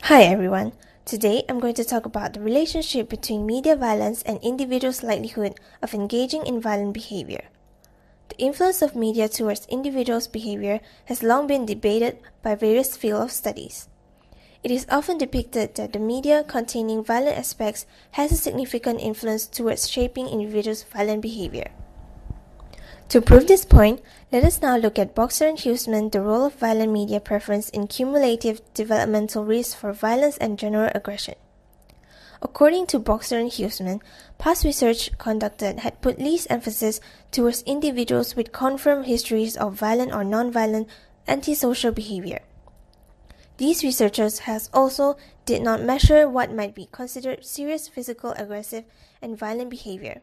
Hi everyone. Today I'm going to talk about the relationship between media violence and individuals' likelihood of engaging in violent behavior. The influence of media towards individuals' behavior has long been debated by various fields of studies. It is often depicted that the media containing violent aspects has a significant influence towards shaping individuals' violent behavior. To prove this point, let us now look at Boxer and Huseman the role of violent media preference in cumulative developmental risks for violence and general aggression. According to Boxer and Huseman, past research conducted had put least emphasis towards individuals with confirmed histories of violent or non-violent antisocial behavior. These researchers has also did not measure what might be considered serious physical, aggressive, and violent behavior.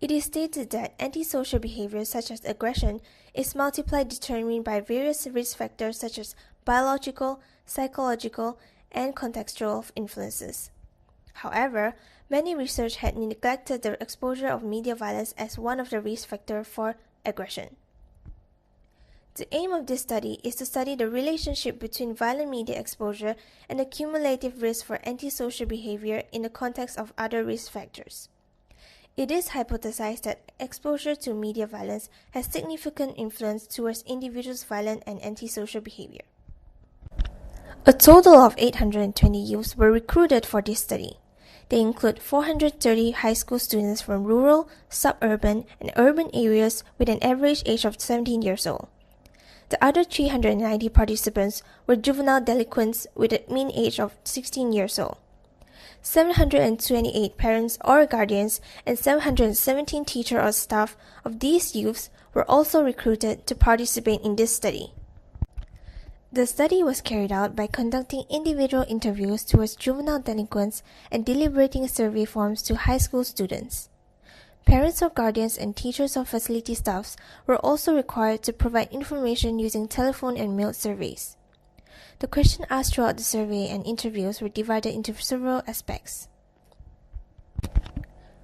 It is stated that antisocial behavior such as aggression is multiplied determined by various risk factors such as biological, psychological, and contextual influences. However, many research had neglected the exposure of media violence as one of the risk factors for aggression. The aim of this study is to study the relationship between violent media exposure and the cumulative risk for antisocial behavior in the context of other risk factors. It is hypothesized that exposure to media violence has significant influence towards individuals' violent and antisocial behavior. A total of 820 youths were recruited for this study. They include 430 high school students from rural, suburban, and urban areas with an average age of 17 years old. The other 390 participants were juvenile delinquents with a mean age of 16 years old. 728 parents or guardians and 717 teachers or staff of these youths were also recruited to participate in this study. The study was carried out by conducting individual interviews towards juvenile delinquents and deliberating survey forms to high school students. Parents or guardians and teachers or facility staffs were also required to provide information using telephone and mail surveys. The questions asked throughout the survey and interviews were divided into several aspects.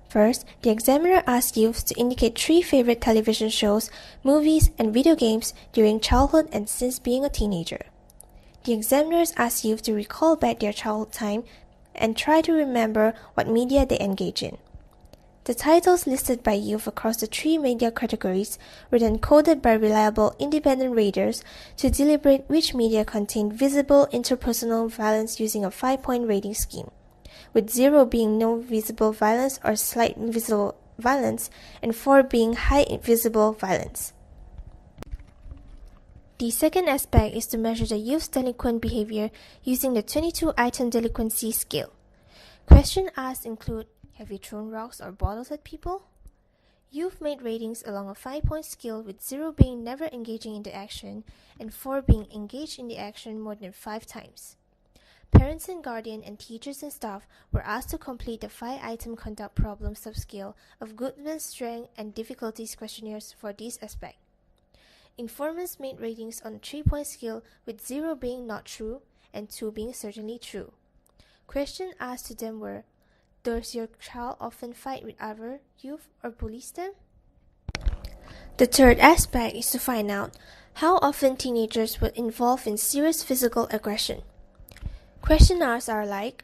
First, the examiner asked youths to indicate 3 favorite television shows, movies, and video games during childhood and since being a teenager. The examiners asked youth to recall back their childhood time and try to remember what media they engage in. The titles listed by youth across the 3 media categories were then coded by reliable independent raters to deliberate which media contained visible interpersonal violence using a 5-point rating scheme, with 0 being no visible violence or slight visible violence and 4 being high visible violence. The second aspect is to measure the youth's delinquent behavior using the 22-item delinquency scale. Questions asked include: have you thrown rocks or bottles at people? Youth made ratings along a 5-point scale, with 0 being never engaging in the action and 4 being engaged in the action more than 5 times. Parents and guardians and teachers and staff were asked to complete the 5-item conduct problem subscale of Goodman's strength and difficulties questionnaires for this aspect. Informants made ratings on a 3-point scale, with 0 being not true and 2 being certainly true. Questions asked to them were: does your child often fight with other youth or bullies them? The third aspect is to find out how often teenagers were involved in serious physical aggression. Questionnaires are like: